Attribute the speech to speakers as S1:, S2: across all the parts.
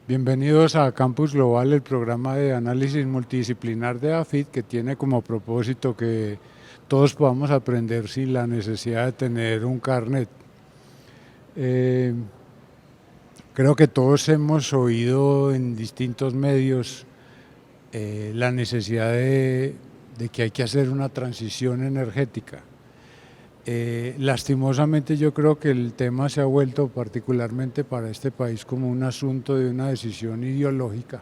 S1: Bienvenidos a Campus Global, el programa de análisis multidisciplinar de AFIT, que tiene como propósito que todos podamos aprender sin la necesidad de tener un carnet. Creo que todos hemos oído en distintos medios la necesidad de que hay que hacer una transición energética. Lastimosamente yo creo que el tema se ha vuelto particularmente para este país como un asunto de una decisión ideológica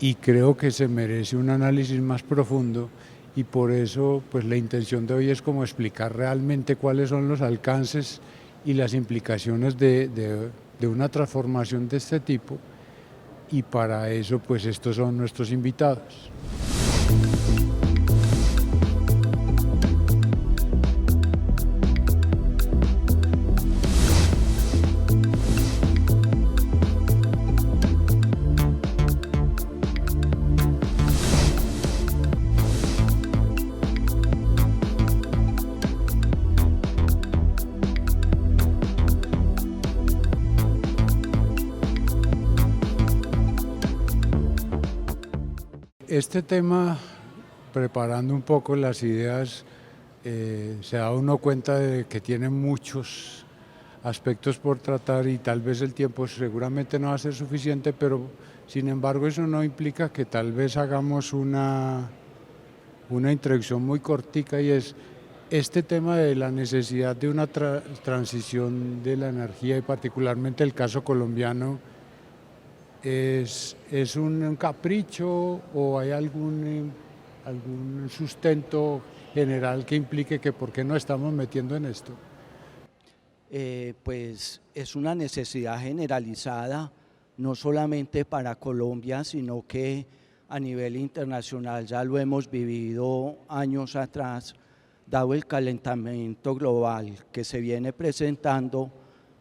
S1: y creo que se merece un análisis más profundo y por eso pues la intención de hoy es como explicar realmente cuáles son los alcances y las implicaciones de una transformación de este tipo, y para eso pues estos son nuestros invitados. Este tema, preparando un poco las ideas, se da uno cuenta de que tiene muchos aspectos por tratar y tal vez el tiempo seguramente no va a ser suficiente, pero sin embargo eso no implica que tal vez hagamos una introducción muy cortica, y es este tema de la necesidad de una transición de la energía, y particularmente el caso colombiano. ¿Es un capricho o hay algún sustento general que implique que por qué nos estamos metiendo en esto?
S2: Pues es una necesidad generalizada, no solamente para Colombia, sino que a nivel internacional ya lo hemos vivido años atrás, dado el calentamiento global que se viene presentando,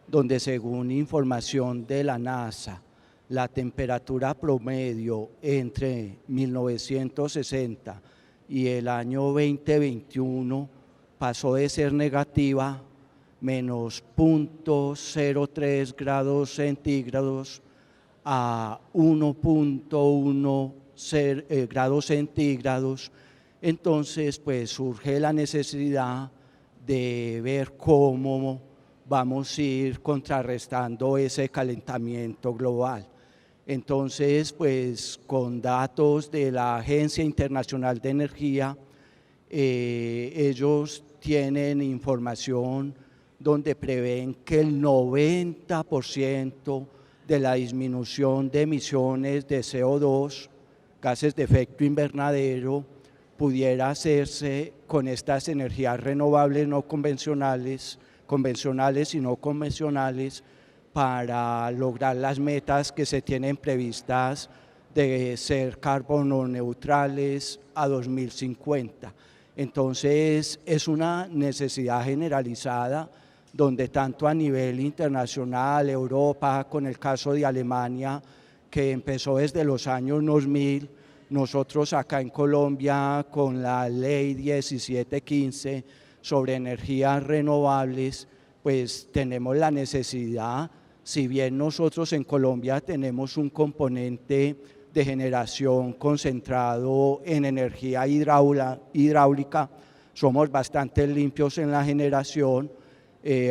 S2: donde según información de la NASA, la temperatura promedio entre 1960 y el año 2021 pasó de ser negativa, menos 0.03 grados centígrados, a 1.1 grados centígrados. Entonces, pues surge la necesidad de ver cómo vamos a ir contrarrestando ese calentamiento global. Entonces, pues con datos de la Agencia Internacional de Energía, ellos tienen información donde prevén que el 90% de la disminución de emisiones de CO2, gases de efecto invernadero, pudiera hacerse con estas energías renovables no convencionales y no convencionales, para lograr las metas que se tienen previstas de ser carbono neutrales a 2050. Entonces es una necesidad generalizada donde tanto a nivel internacional, Europa, con el caso de Alemania, que empezó desde los años 2000, nosotros acá en Colombia con la ley 1715 sobre energías renovables, pues tenemos la necesidad, si bien nosotros en Colombia tenemos un componente de generación concentrado en energía hidráulica, somos bastante limpios en la generación,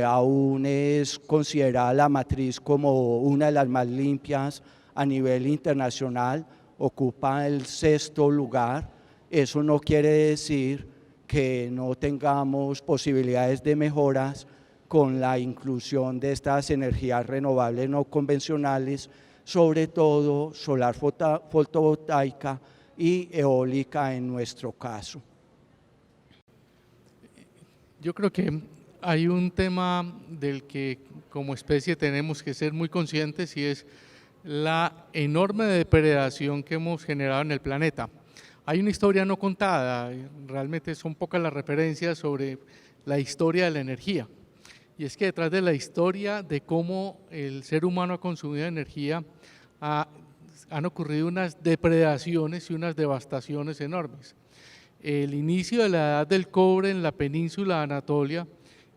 S2: aún es considerada la matriz como una de las más limpias a nivel internacional, ocupa el 6º lugar. Eso no quiere decir que no tengamos posibilidades de mejoras con la inclusión de estas energías renovables no convencionales, sobre todo solar fotovoltaica y eólica en nuestro caso.
S3: Yo creo que hay un tema del que como especie tenemos que ser muy conscientes, y es la enorme depredación que hemos generado en el planeta. Hay una historia no contada, realmente son pocas las referencias sobre la historia de la energía. Y es que detrás de la historia de cómo el ser humano ha consumido energía, han ocurrido unas depredaciones y unas devastaciones enormes. El inicio de la edad del cobre en la península de Anatolia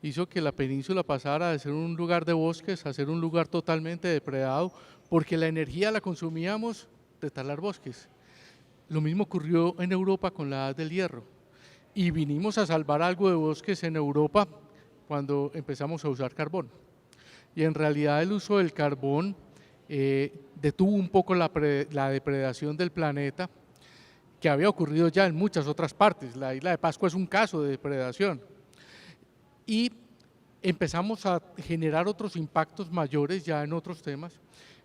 S3: hizo que la península pasara de ser un lugar de bosques a ser un lugar totalmente depredado, porque la energía la consumíamos de talar bosques. Lo mismo ocurrió en Europa con la Edad del Hierro, y vinimos a salvar algo de bosques en Europa cuando empezamos a usar carbón. Y en realidad el uso del carbón detuvo un poco la depredación del planeta, que había ocurrido ya en muchas otras partes. La isla de Pascua es un caso de depredación. Y empezamos a generar otros impactos mayores ya en otros temas,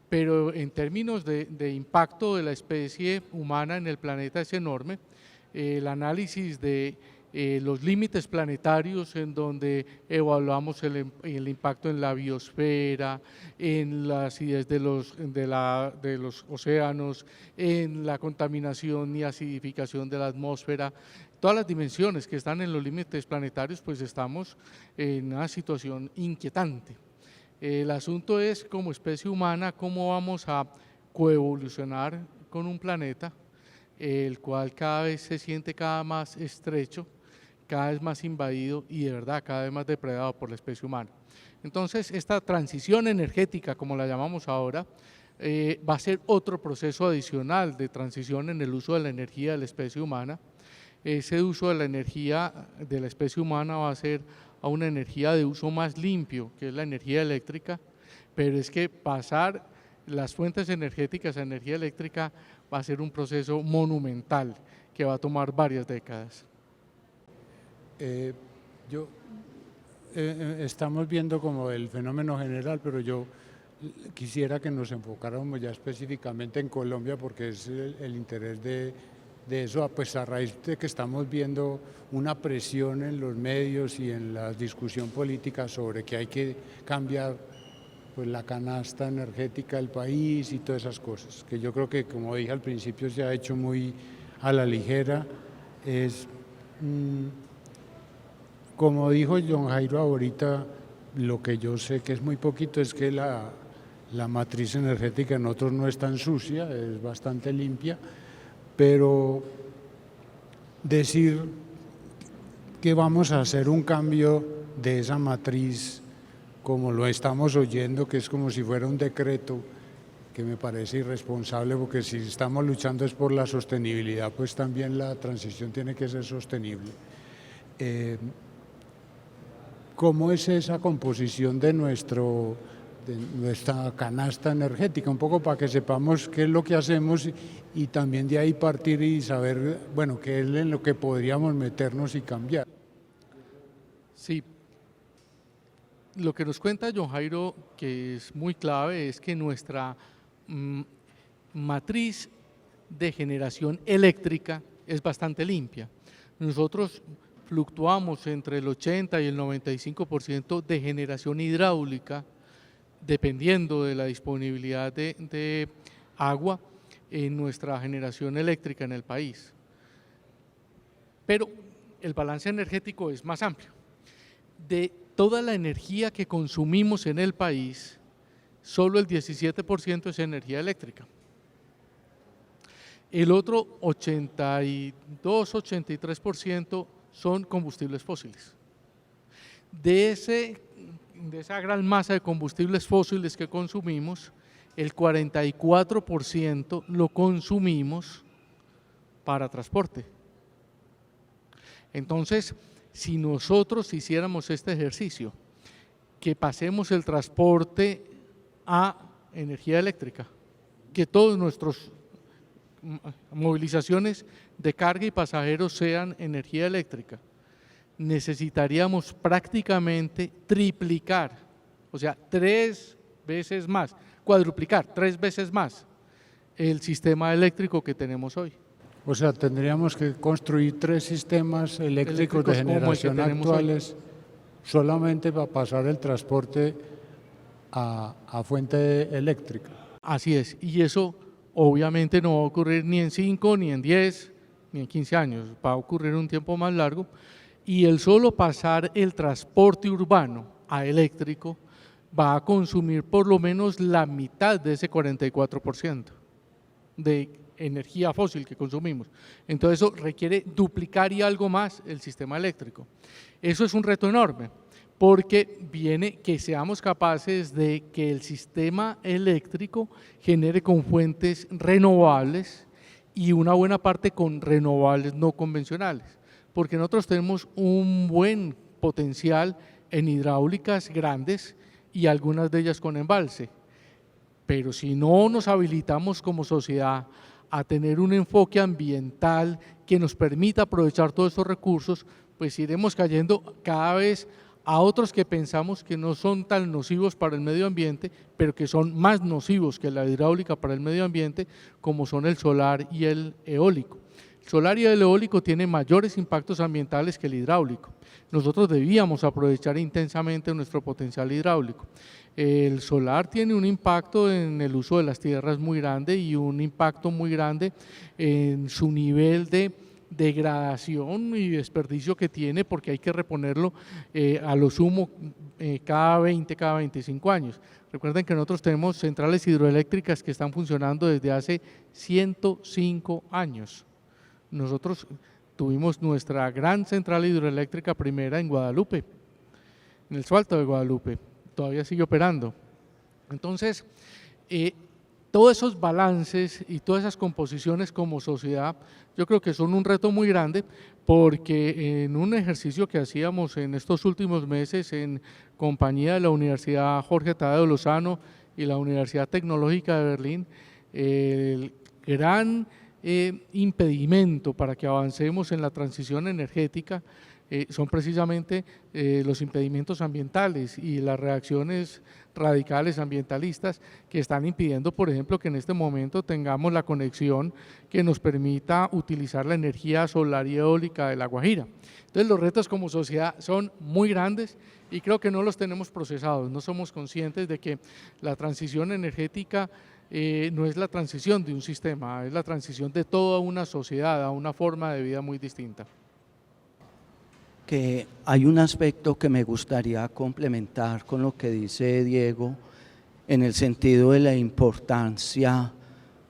S3: pero en términos de impacto de la especie humana en el planeta es enorme. El análisis de los límites planetarios, en donde evaluamos el impacto en la biosfera, en la acidez de los océanos, en la contaminación y acidificación de la atmósfera, todas las dimensiones que están en los límites planetarios, pues estamos en una situación inquietante. El asunto es, como especie humana, cómo vamos a coevolucionar con un planeta el cual cada vez se siente cada más estrecho, cada vez más invadido y de verdad cada vez más depredado por la especie humana. Entonces, esta transición energética, como la llamamos ahora, va a ser otro proceso adicional de transición en el uso de la energía de la especie humana. Ese uso de la energía de la especie humana va a ser a una energía de uso más limpio, que es la energía eléctrica, pero es que pasar las fuentes energéticas a energía eléctrica va a ser un proceso monumental que va a tomar varias décadas.
S1: Estamos viendo como el fenómeno general, pero yo quisiera que nos enfocáramos ya específicamente en Colombia, porque es el interés de eso, pues a raíz de que estamos viendo una presión en los medios y en la discusión política sobre que hay que cambiar pues la canasta energética del país y todas esas cosas, que yo creo que, como dije al principio, se ha hecho muy a la ligera. Como dijo John Jairo ahorita, lo que yo sé que es muy poquito es que la matriz energética en nosotros no es tan sucia, es bastante limpia, pero decir que vamos a hacer un cambio de esa matriz, como lo estamos oyendo, que es como si fuera un decreto, que me parece irresponsable, porque si estamos luchando es por la sostenibilidad, pues también la transición tiene que ser sostenible. ¿Cómo es esa composición de nuestra canasta energética? Un poco para que sepamos qué es lo que hacemos y también de ahí partir y saber, bueno, qué es en lo que podríamos meternos y cambiar.
S3: Sí. Lo que nos cuenta John Jairo, que es muy clave, es que nuestra matriz de generación eléctrica es bastante limpia. Nosotros fluctuamos entre el 80 y el 95% de generación hidráulica, dependiendo de la disponibilidad de agua en nuestra generación eléctrica en el país. Pero el balance energético es más amplio. De toda la energía que consumimos en el país, solo el 17% es energía eléctrica. El otro 82-83% son combustibles fósiles. De esa gran masa de combustibles fósiles que consumimos, el 44% lo consumimos para transporte. Entonces, si nosotros hiciéramos este ejercicio, que pasemos el transporte a energía eléctrica, que todas nuestras movilizaciones de carga y pasajeros sean energía eléctrica, necesitaríamos prácticamente triplicar, o sea, 3 veces más, cuadruplicar, 3 veces más el sistema eléctrico que tenemos hoy.
S1: O sea, tendríamos que construir 3 sistemas eléctricos de generación actuales solamente para pasar el transporte a fuente eléctrica.
S3: Así es, y eso obviamente no va a ocurrir ni en 5, ni en 10, ni en 15 años, va a ocurrir en un tiempo más largo, y el solo pasar el transporte urbano a eléctrico va a consumir por lo menos la mitad de ese 44% de energía fósil que consumimos. Entonces eso requiere duplicar y algo más el sistema eléctrico. Eso es un reto enorme, porque viene que seamos capaces de que el sistema eléctrico genere con fuentes renovables y una buena parte con renovables no convencionales, porque nosotros tenemos un buen potencial en hidráulicas grandes y algunas de ellas con embalse, pero si no nos habilitamos como sociedad a tener un enfoque ambiental que nos permita aprovechar todos estos recursos, pues iremos cayendo cada vez a otros que pensamos que no son tan nocivos para el medio ambiente, pero que son más nocivos que la hidráulica para el medio ambiente, como son el solar y el eólico. El solar y el eólico tienen mayores impactos ambientales que el hidráulico. Nosotros debíamos aprovechar intensamente nuestro potencial hidráulico. El solar tiene un impacto en el uso de las tierras muy grande y un impacto muy grande en su nivel de degradación y desperdicio que tiene, porque hay que reponerlo a lo sumo cada 20, cada 25 años. Recuerden que nosotros tenemos centrales hidroeléctricas que están funcionando desde hace 105 años. Nosotros tuvimos nuestra gran central hidroeléctrica primera en Guadalupe, en el Salto de Guadalupe, todavía sigue operando. Entonces, todos esos balances y todas esas composiciones como sociedad, yo creo que son un reto muy grande, porque en un ejercicio que hacíamos en estos últimos meses en compañía de la Universidad Jorge Tadeo Lozano y la Universidad Tecnológica de Berlín, el gran impedimento para que avancemos en la transición energética son precisamente los impedimentos ambientales y las reacciones radicales ambientalistas que están impidiendo, por ejemplo, que en este momento tengamos la conexión que nos permita utilizar la energía solar y eólica de La Guajira. Entonces los retos como sociedad son muy grandes y creo que no los tenemos procesados, no somos conscientes de que la transición energética no es la transición de un sistema, es la transición de toda una sociedad a una forma de vida muy distinta.
S2: Que hay un aspecto que me gustaría complementar con lo que dice Diego, en el sentido de la importancia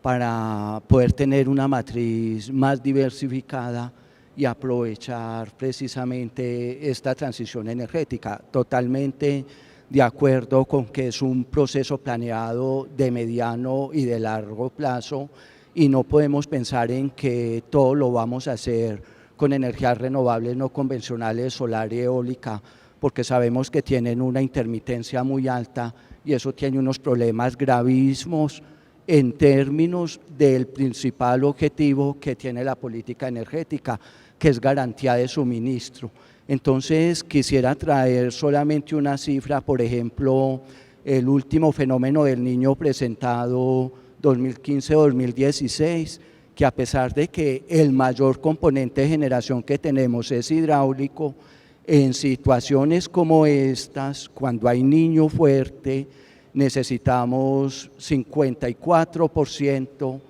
S2: para poder tener una matriz más diversificada y aprovechar precisamente esta transición energética. Totalmente de acuerdo con que es un proceso planeado de mediano y de largo plazo y no podemos pensar en que todo lo vamos a hacer con energías renovables no convencionales, solar y eólica, porque sabemos que tienen una intermitencia muy alta y eso tiene unos problemas gravísimos en términos del principal objetivo que tiene la política energética, que es garantía de suministro. Entonces quisiera traer solamente una cifra, por ejemplo, el último fenómeno del Niño presentado 2015-2016, que a pesar de que el mayor componente de generación que tenemos es hidráulico, en situaciones como estas, cuando hay niño fuerte, necesitamos 54%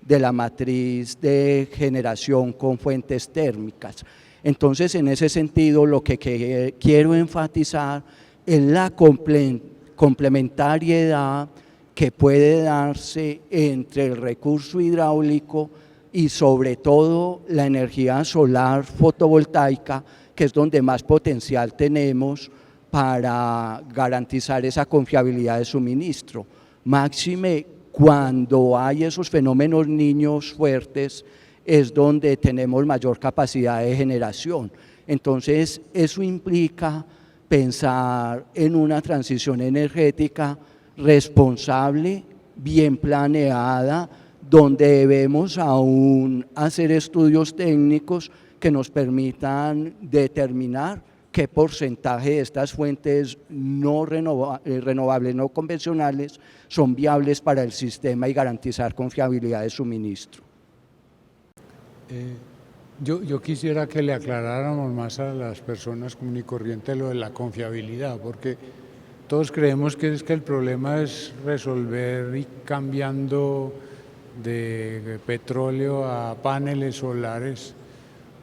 S2: de la matriz de generación con fuentes térmicas. Entonces, en ese sentido, lo que quiero enfatizar es la complementariedad que puede darse entre el recurso hidráulico y sobre todo la energía solar fotovoltaica, que es donde más potencial tenemos para garantizar esa confiabilidad de suministro. Máxime cuando hay esos fenómenos niños fuertes, es donde tenemos mayor capacidad de generación. Entonces, eso implica pensar en una transición energética responsable, bien planeada, donde debemos aún hacer estudios técnicos que nos permitan determinar qué porcentaje de estas fuentes no renovables, no convencionales, son viables para el sistema y garantizar confiabilidad de suministro.
S1: Yo quisiera que le aclaráramos más a las personas común y corriente lo de la confiabilidad, porque todos creemos que el problema es resolver y cambiando de petróleo a paneles solares,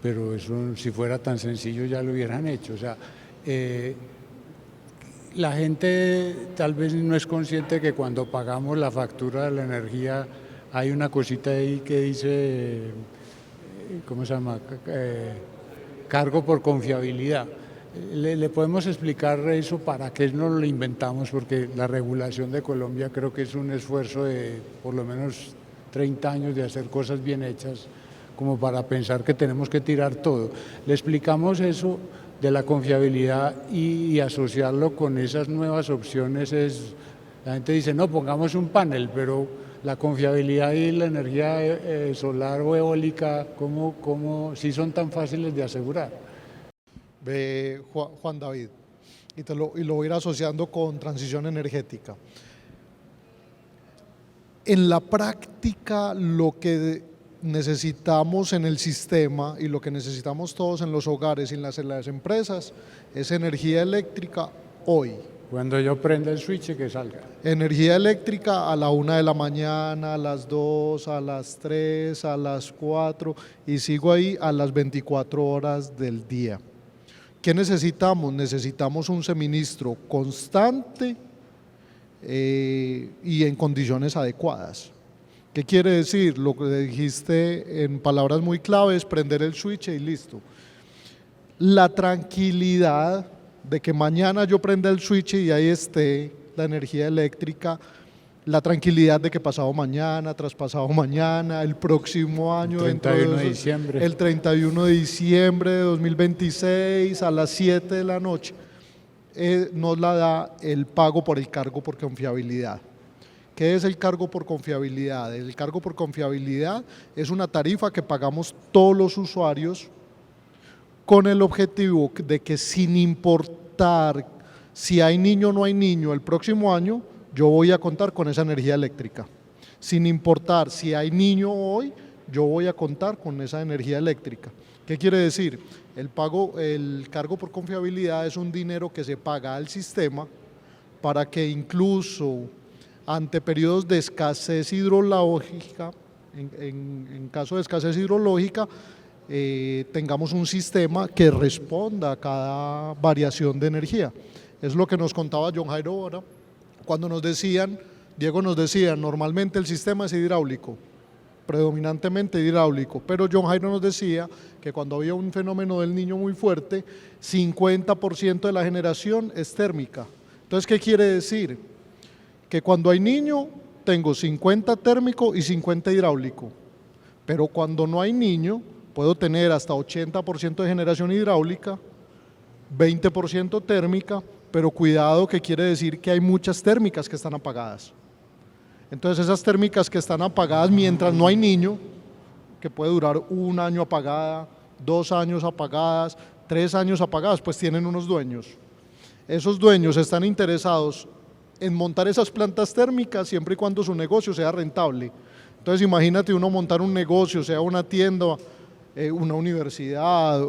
S1: pero eso si fuera tan sencillo ya lo hubieran hecho. O sea, la gente tal vez no es consciente que cuando pagamos la factura de la energía hay una cosita ahí que dice, ¿cómo se llama? Cargo por confiabilidad. Le podemos explicar eso para qué no lo inventamos, porque la regulación de Colombia creo que es un esfuerzo de por lo menos 30 años de hacer cosas bien hechas, como para pensar que tenemos que tirar todo. Le explicamos eso de la confiabilidad y asociarlo con esas nuevas opciones la gente dice, no, pongamos un panel, pero la confiabilidad y la energía solar o eólica, ¿cómo si son tan fáciles de asegurar?
S4: Ve, Juan David, y lo voy a ir asociando con transición energética. En la práctica, lo que necesitamos en el sistema y lo que necesitamos todos en los hogares y en las empresas es energía eléctrica hoy.
S1: Cuando yo prenda el switch, que salga.
S4: Energía eléctrica a la 1 de la mañana, a las 2, a las 3, a las 4 y sigo ahí a las 24 horas del día. ¿Qué necesitamos? Necesitamos un suministro constante y en condiciones adecuadas. ¿Qué quiere decir? Lo que dijiste en palabras muy claves, prender el switch y listo. La tranquilidad de que mañana yo prenda el switch y ahí esté la energía eléctrica, la tranquilidad de que pasado mañana, traspasado mañana, el próximo año,
S1: el 31 de diciembre.
S4: El 31 de diciembre de 2026 a las 7 de la noche, nos la da el pago por el cargo por confiabilidad. ¿Qué es el cargo por confiabilidad? El cargo por confiabilidad es una tarifa que pagamos todos los usuarios con el objetivo de que sin importar si hay niño o no hay niño el próximo año, yo voy a contar con esa energía eléctrica. Sin importar si hay niño hoy, yo voy a contar con esa energía eléctrica. ¿Qué quiere decir? El cargo por confiabilidad es un dinero que se paga al sistema para que incluso ante periodos de escasez hidrológica, en caso de escasez hidrológica, tengamos un sistema que responda a cada variación de energía. Es lo que nos contaba John Jairo ahora, cuando nos decían, Diego nos decía, normalmente el sistema es hidráulico, predominantemente hidráulico, pero John Jairo nos decía que cuando había un fenómeno del Niño muy fuerte, 50% de la generación es térmica. Entonces, ¿qué quiere decir? Que cuando hay Niño, tengo 50 térmico y 50 hidráulico, pero cuando no hay Niño, puedo tener hasta 80% de generación hidráulica, 20% térmica, pero cuidado, que quiere decir que hay muchas térmicas que están apagadas. Entonces esas térmicas que están apagadas mientras no hay niño, que puede durar 1 año apagada, 2 años apagadas, 3 años apagadas, pues tienen unos dueños. Esos dueños están interesados en montar esas plantas térmicas siempre y cuando su negocio sea rentable. Entonces imagínate uno montar un negocio, sea una tienda, una universidad,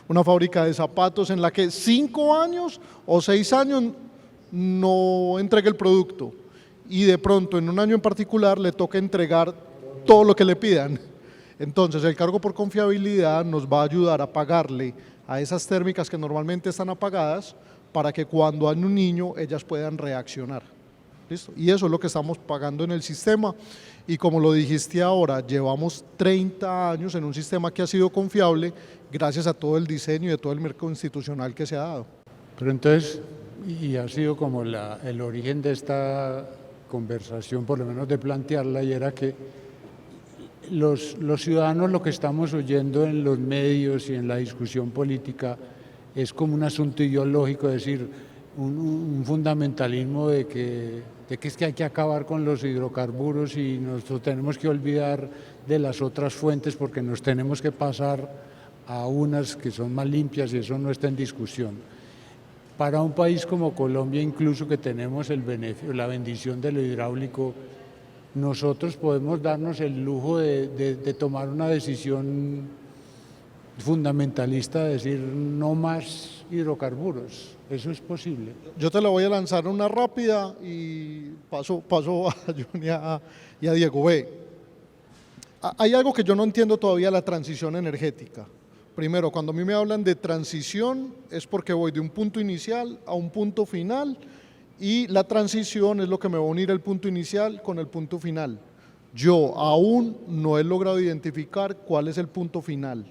S4: una fábrica de zapatos en la que 5 años o 6 años no entregue el producto y de pronto en un año en particular le toca entregar todo lo que le pidan. Entonces el cargo por confiabilidad nos va a ayudar a pagarle a esas térmicas que normalmente están apagadas para que cuando hay un niño ellas puedan reaccionar. ¿Listo? Y eso es lo que estamos pagando en el sistema. Y como lo dijiste ahora, llevamos 30 años en un sistema que ha sido confiable gracias a todo el diseño y de todo el mercado institucional que se ha dado.
S1: Pero entonces, y ha sido como el origen de esta conversación, por lo menos de plantearla, y era que los ciudadanos lo que estamos oyendo en los medios y en la discusión política es como un asunto ideológico, es decir, un fundamentalismo de que es que hay que acabar con los hidrocarburos y nosotros tenemos que olvidar de las otras fuentes porque nos tenemos que pasar a unas que son más limpias y eso no está en discusión. Para un país como Colombia, incluso que tenemos el beneficio, la bendición de lo hidráulico, nosotros podemos darnos el lujo de tomar una decisión fundamentalista, de decir no más hidrocarburos. ¿Eso es posible?
S4: Yo te la voy a lanzar una rápida y paso a Johnny y a Diego. Ve, hay algo que yo no entiendo todavía, la transición energética. Primero, cuando a mí me hablan de transición es porque voy de un punto inicial a un punto final y la transición es lo que me va a unir el punto inicial con el punto final. Yo aún no he logrado identificar cuál es el punto final.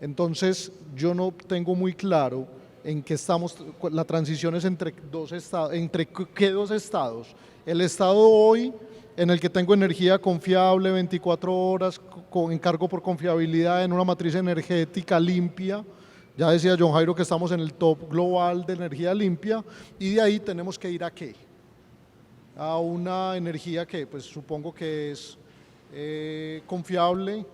S4: Entonces, yo no tengo muy claro en qué estamos, la transición es entre qué dos estados. El estado hoy, en el que tengo energía confiable, 24 horas, con encargo por confiabilidad en una matriz energética limpia. Ya decía John Jairo que estamos en el top global de energía limpia, y de ahí tenemos que ir ¿a qué? A una energía que pues supongo que es confiable,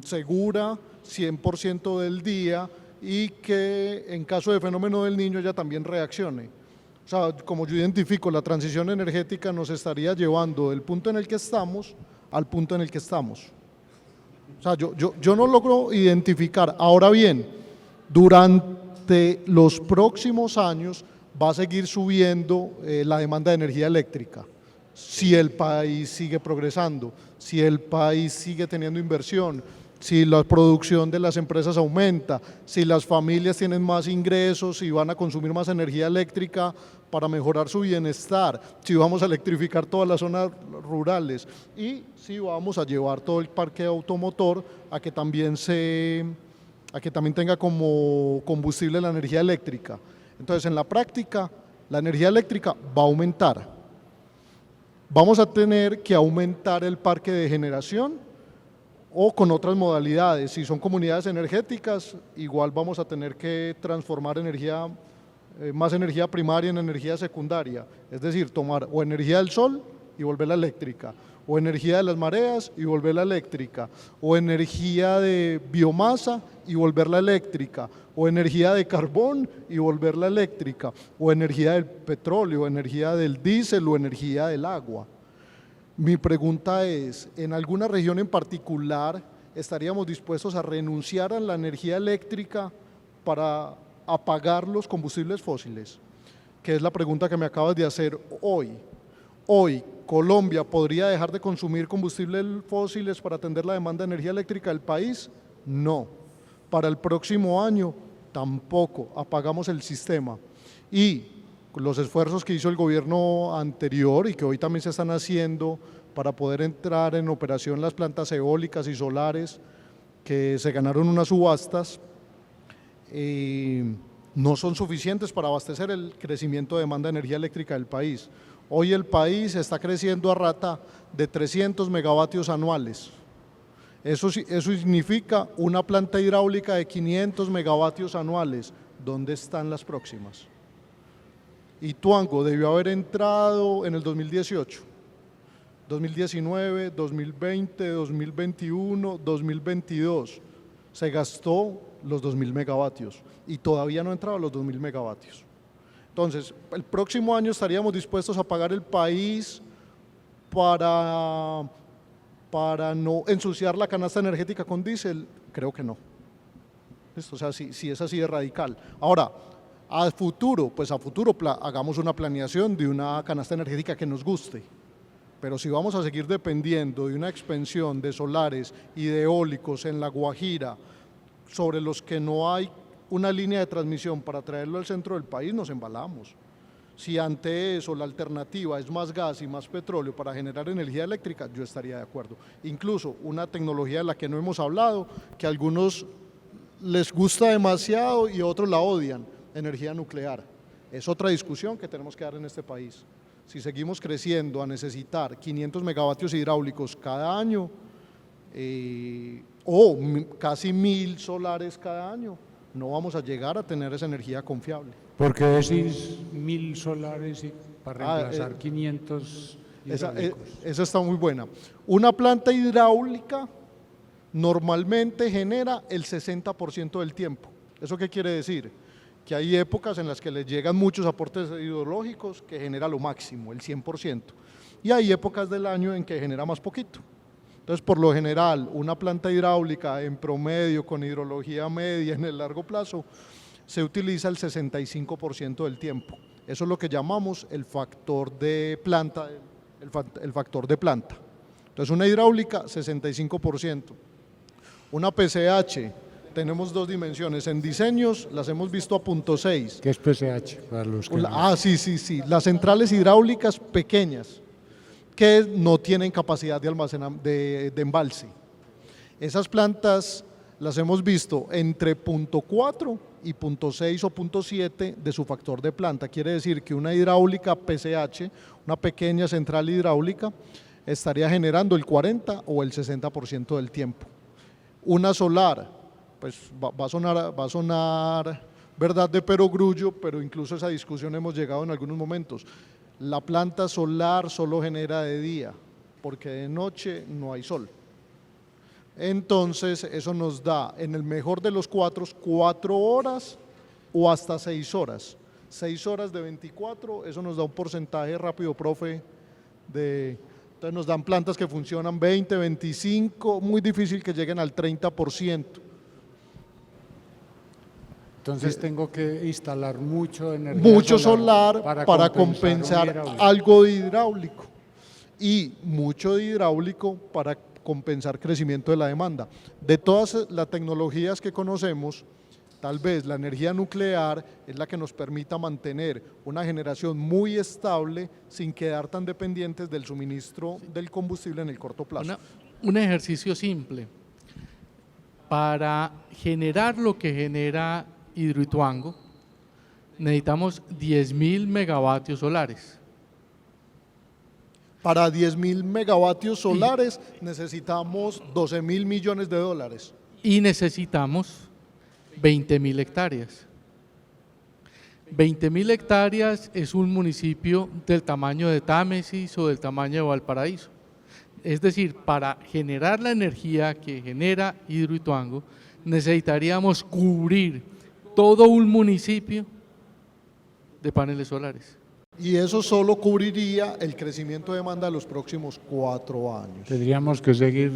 S4: segura, 100% del día, y que en caso de fenómeno del Niño ella también reaccione. O sea, como yo identifico, la transición energética nos estaría llevando del punto en el que estamos al punto en el que estamos. O sea, yo no logro identificar. Ahora bien, durante los próximos años va a seguir subiendo la demanda de energía eléctrica. Si el país sigue progresando, si el país sigue teniendo inversión, si la producción de las empresas aumenta, si las familias tienen más ingresos y van a consumir más energía eléctrica para mejorar su bienestar, si vamos a electrificar todas las zonas rurales y si vamos a llevar todo el parque automotor a que también tenga como combustible la energía eléctrica. Entonces, en la práctica, la energía eléctrica va a aumentar. Vamos a tener que aumentar el parque de generación o con otras modalidades. Si son comunidades energéticas, igual vamos a tener que transformar más energía primaria en energía secundaria. Es decir, tomar o energía del sol y volverla eléctrica, o energía de las mareas y volverla eléctrica, o energía de biomasa y volverla eléctrica, o energía de carbón y volverla eléctrica, o energía del petróleo, energía del diésel o energía del agua. Mi pregunta es, ¿en alguna región en particular estaríamos dispuestos a renunciar a la energía eléctrica para apagar los combustibles fósiles? Que es la pregunta que me acabas de hacer hoy. Hoy, ¿Colombia podría dejar de consumir combustibles fósiles para atender la demanda de energía eléctrica del país? No. Para el próximo año, tampoco. Apagamos el sistema. Y los esfuerzos que hizo el gobierno anterior y que hoy también se están haciendo para poder entrar en operación las plantas eólicas y solares que se ganaron unas subastas, no son suficientes para abastecer el crecimiento de demanda de energía eléctrica del país. Hoy el país está creciendo a rata de 300 megavatios anuales. Eso significa una planta hidráulica de 500 megavatios anuales. ¿Dónde están las próximas? Ituango debió haber entrado en el 2018, 2019, 2020, 2021, 2022. Se gastó los 2.000 megavatios y todavía no ha entrado a los 2.000 megavatios. Entonces, el próximo año estaríamos dispuestos a pagar el país para no ensuciar la canasta energética con diésel. Creo que no. O sea, si es así de radical. Ahora, a futuro hagamos una planeación de una canasta energética que nos guste, pero si vamos a seguir dependiendo de una expansión de solares y de eólicos en La Guajira, sobre los que no hay una línea de transmisión para traerlo al centro del país, nos embalamos. Si ante eso la alternativa es más gas y más petróleo para generar energía eléctrica, yo estaría de acuerdo. Incluso una tecnología de la que no hemos hablado, que a algunos les gusta demasiado y a otros la odian, energía nuclear. Es otra discusión que tenemos que dar en este país. Si seguimos creciendo a necesitar 500 megavatios hidráulicos cada año o casi 1.000 solares cada año, no vamos a llegar a tener esa energía confiable.
S1: ¿Por qué decís 1.000 solares para reemplazar 500 hidráulicos?
S4: Esa está muy buena. Una planta hidráulica normalmente genera el 60% del tiempo. ¿Eso qué quiere decir? Que hay épocas en las que le llegan muchos aportes hidrológicos que genera lo máximo, el 100%, y hay épocas del año en que genera más poquito. Entonces, por lo general, una planta hidráulica en promedio con hidrología media en el largo plazo se utiliza el 65% del tiempo. Eso es lo que llamamos el factor de planta, el factor de planta. Entonces, una hidráulica, 65%. Una PCH, tenemos dos dimensiones. En diseños las hemos visto a 0.6.
S1: ¿Qué es PCH? Para los que
S4: sí. Las centrales hidráulicas pequeñas que no tienen capacidad de embalse. Esas plantas las hemos visto entre 0.4 y 0.6 o 0.7 de su factor de planta. Quiere decir que una hidráulica PCH, una pequeña central hidráulica, estaría generando el 40 o el 60% del tiempo. Una solar, pues va a sonar verdad de perogrullo, pero incluso esa discusión hemos llegado en algunos momentos. La planta solar solo genera de día, porque de noche no hay sol. Entonces eso nos da, en el mejor de los 4 horas o hasta 6 horas. 6 horas de 24, eso nos da un porcentaje rápido, profe, entonces nos dan plantas que funcionan 20, 25, muy difícil que lleguen al 30%.
S1: Entonces tengo que instalar mucho energía
S4: Mucho solar para compensar algo de hidráulico y mucho de hidráulico para compensar crecimiento de la demanda. De todas las tecnologías que conocemos, tal vez la energía nuclear es la que nos permita mantener una generación muy estable sin quedar tan dependientes del suministro del combustible en el corto plazo.
S3: Un ejercicio simple. Para generar lo que genera Hidroituango, necesitamos 10.000 megavatios solares.
S4: Para 10.000 megavatios solares necesitamos 12.000 millones de dólares.
S3: Y necesitamos 20.000 hectáreas. 20.000 hectáreas es un municipio del tamaño de Támesis o del tamaño de Valparaíso. Es decir, para generar la energía que genera Hidroituango, necesitaríamos cubrir todo un municipio de paneles solares.
S4: Y eso solo cubriría el crecimiento de demanda de los próximos 4 años.
S1: Tendríamos que seguir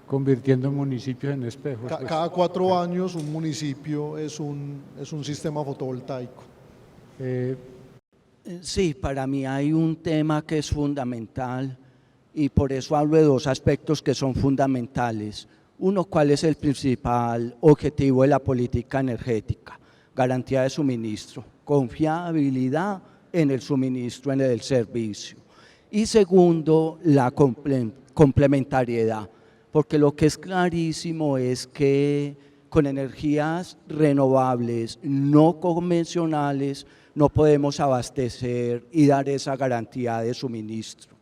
S1: convirtiendo municipios en espejos.
S4: Cada 4 años un municipio es un sistema fotovoltaico.
S2: Sí, para mí hay un tema que es fundamental y por eso hablo de 2 aspectos que son fundamentales. Uno, ¿cuál es el principal objetivo de la política energética? Garantía de suministro, confiabilidad en el suministro, en el servicio. Y segundo, la complementariedad, porque lo que es clarísimo es que con energías renovables, no convencionales, no podemos abastecer y dar esa garantía de suministro.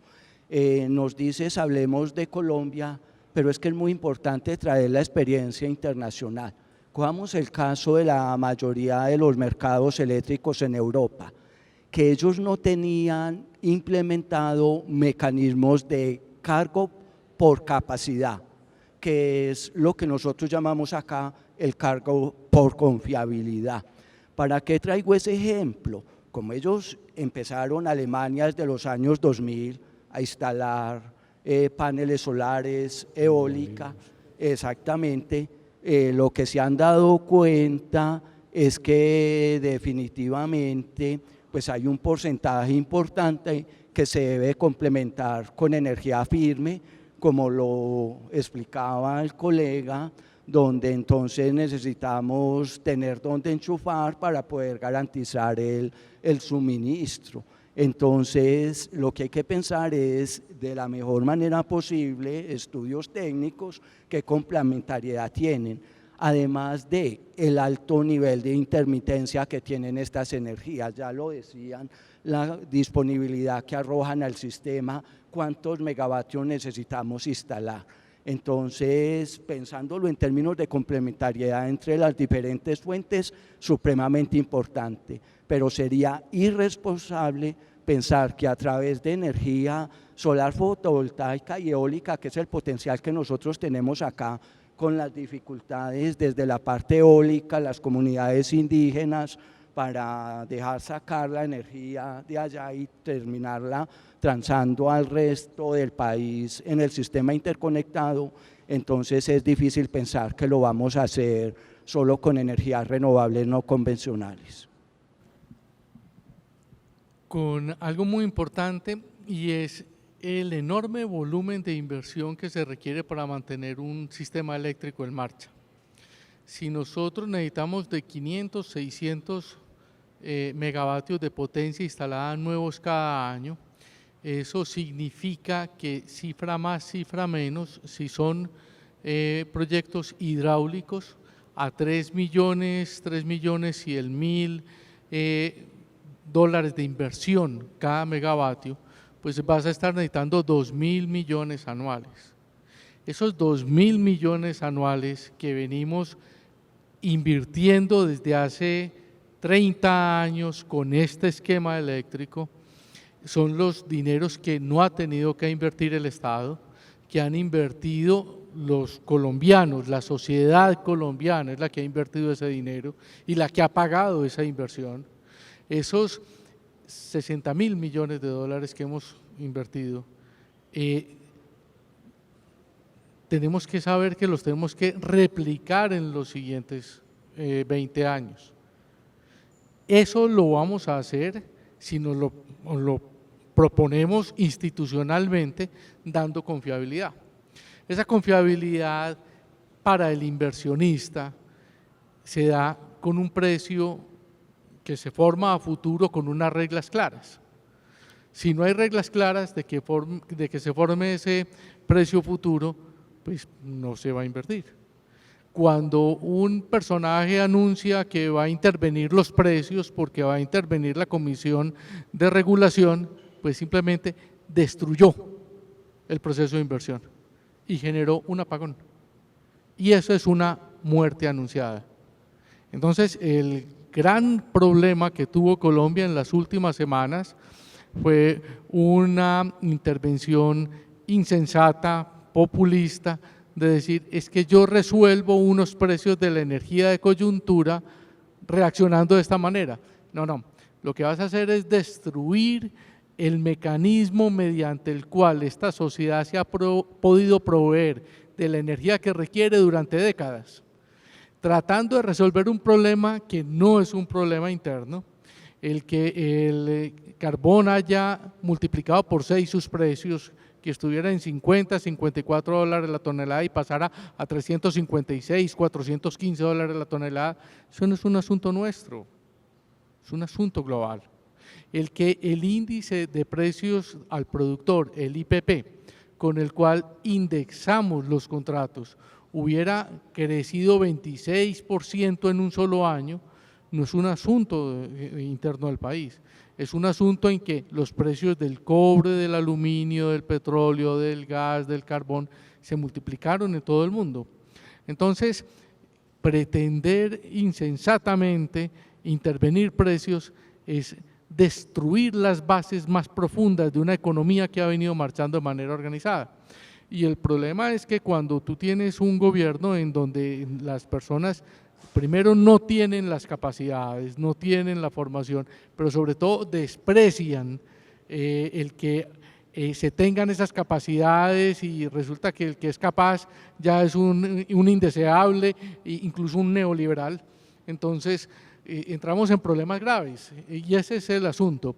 S2: Nos dices, hablemos de Colombia, pero es que es muy importante traer la experiencia internacional. Cojamos el caso de la mayoría de los mercados eléctricos en Europa, que ellos no tenían implementado mecanismos de cargo por capacidad, que es lo que nosotros llamamos acá el cargo por confiabilidad. ¿Para qué traigo ese ejemplo? Como ellos empezaron, Alemania desde los años 2000 a instalar paneles solares, eólica, exactamente, lo que se han dado cuenta es que definitivamente pues hay un porcentaje importante que se debe complementar con energía firme, como lo explicaba el colega, donde entonces necesitamos tener donde enchufar para poder garantizar el suministro. Entonces, lo que hay que pensar es de la mejor manera posible, estudios técnicos que complementariedad tienen, además de el alto nivel de intermitencia que tienen estas energías, ya lo decían, la disponibilidad que arrojan al sistema, cuántos megavatios necesitamos instalar. Entonces, pensándolo en términos de complementariedad entre las diferentes fuentes, supremamente importante, pero sería irresponsable pensar que a través de energía solar fotovoltaica y eólica, que es el potencial que nosotros tenemos acá, con las dificultades desde la parte eólica, las comunidades indígenas, para dejar sacar la energía de allá y terminarla transando al resto del país en el sistema interconectado, entonces es difícil pensar que lo vamos a hacer solo con energías renovables no convencionales.
S3: Con algo muy importante y es el enorme volumen de inversión que se requiere para mantener un sistema eléctrico en marcha. Si nosotros necesitamos de 500, 600 megavatios de potencia instalada nuevos cada año, eso significa que cifra más, cifra menos, si son proyectos hidráulicos a 3.100.000 dólares de inversión cada megavatio, pues vas a estar necesitando 2.000 millones anuales. Esos 2.000 millones anuales que venimos invirtiendo desde hace 30 años con este esquema eléctrico son los dineros que no ha tenido que invertir el Estado, que han invertido los colombianos, la sociedad colombiana es la que ha invertido ese dinero y la que ha pagado esa inversión. Esos 60.000 millones de dólares que hemos invertido, tenemos que saber que los tenemos que replicar en los siguientes 20 años. Eso lo vamos a hacer si nos lo proponemos institucionalmente dando confiabilidad. Esa confiabilidad para el inversionista se da con un precio que se forma a futuro con unas reglas claras. Si no hay reglas claras de que se forme ese precio futuro, pues no se va a invertir. Cuando un personaje anuncia que va a intervenir los precios porque va a intervenir la Comisión de Regulación, pues simplemente destruyó el proceso de inversión y generó un apagón. Y eso es una muerte anunciada. Entonces, el gran problema que tuvo Colombia en las últimas semanas fue una intervención insensata, populista, de decir, es que yo resuelvo unos precios de la energía de coyuntura reaccionando de esta manera. No, no, lo que vas a hacer es destruir el mecanismo mediante el cual esta sociedad se ha podido proveer de la energía que requiere durante décadas, tratando de resolver un problema que no es un problema interno, el que el carbón haya multiplicado por 6 sus precios, que estuviera en 50, 54 dólares la tonelada y pasara a 356, 415 dólares la tonelada, eso no es un asunto nuestro, es un asunto global. El que el índice de precios al productor, el IPP, con el cual indexamos los contratos, hubiera crecido 26% en un solo año, no es un asunto interno del país, es un asunto en que los precios del cobre, del aluminio, del petróleo, del gas, del carbón, se multiplicaron en todo el mundo. Entonces, pretender insensatamente intervenir precios es destruir las bases más profundas de una economía que ha venido marchando de manera organizada. Y el problema es que cuando tú tienes un gobierno en donde las personas primero no tienen las capacidades, no tienen la formación, pero sobre todo desprecian el que se tengan esas capacidades y resulta que el que es capaz ya es un indeseable, incluso un neoliberal, entonces entramos en problemas graves y ese es el asunto.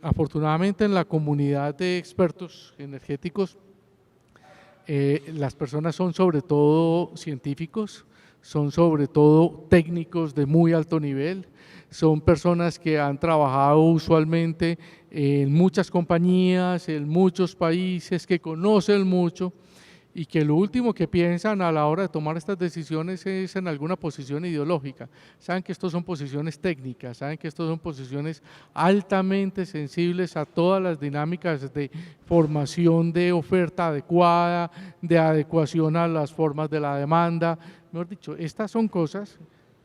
S3: Afortunadamente en la comunidad de expertos energéticos las personas son sobre todo científicos, son sobre todo técnicos de muy alto nivel, son personas que han trabajado usualmente en muchas compañías, en muchos países, que conocen mucho y que lo último que piensan a la hora de tomar estas decisiones es en alguna posición ideológica. Saben que estos son posiciones técnicas, saben que estos son posiciones altamente sensibles a todas las dinámicas de formación de oferta adecuada, de adecuación a las formas de la demanda. Mejor dicho, estas son cosas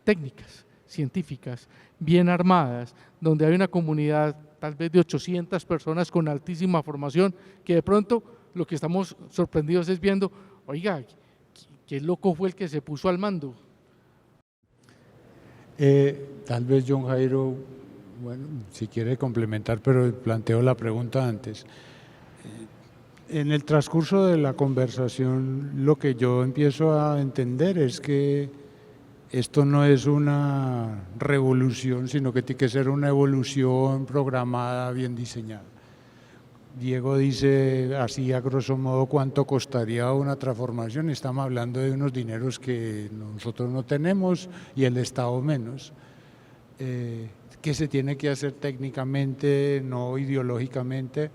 S3: técnicas, científicas, bien armadas, donde hay una comunidad tal vez de 800 personas con altísima formación que de pronto lo que estamos sorprendidos es viendo, oiga, qué loco fue el que se puso al mando.
S1: Tal vez John Jairo, bueno, si quiere complementar, pero planteo la pregunta antes. En el transcurso de la conversación, lo que yo empiezo a entender es que esto no es una revolución, sino que tiene que ser una evolución programada, bien diseñada. Diego dice así a grosso modo cuánto costaría una transformación, estamos hablando de unos dineros que nosotros no tenemos y el Estado menos, que se tiene que hacer técnicamente, no ideológicamente,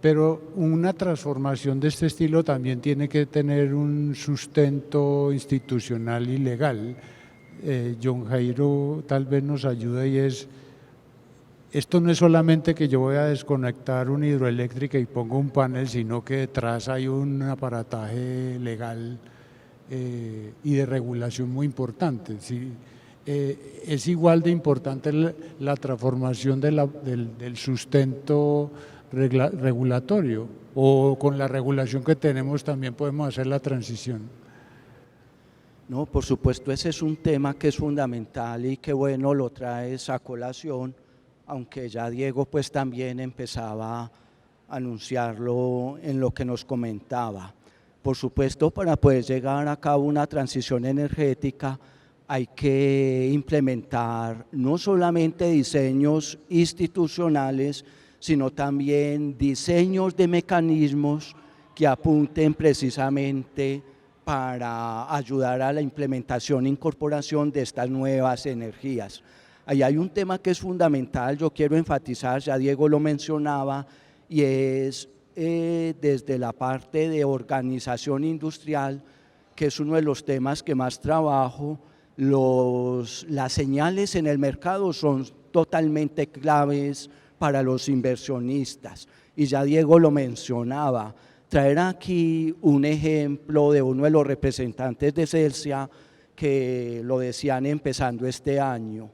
S1: Pero una transformación de este estilo también tiene que tener un sustento institucional y legal. John Jairo tal vez nos ayuda y esto no es solamente que yo voy a desconectar una hidroeléctrica y pongo un panel, sino que detrás hay un aparataje legal y de regulación muy importante. ¿Sí? Es igual de importante la transformación del sustento regulatorio, o con la regulación que tenemos también podemos hacer la transición.
S2: No, por supuesto, ese es un tema que es fundamental y que bueno lo traes a colación, aunque ya Diego pues también empezaba a anunciarlo en lo que nos comentaba. Por supuesto, para poder llegar a cabo una transición energética hay que implementar no solamente diseños institucionales, sino también diseños de mecanismos que apunten precisamente para ayudar a la implementación e incorporación de estas nuevas energías. Ahí hay un tema que es fundamental, yo quiero enfatizar, ya Diego lo mencionaba, y es desde la parte de organización industrial, que es uno de los temas que más trabajo. Las señales en el mercado son totalmente claves para los inversionistas, y ya Diego lo mencionaba. Traer aquí un ejemplo de uno de los representantes de Celsia que lo decían empezando este año.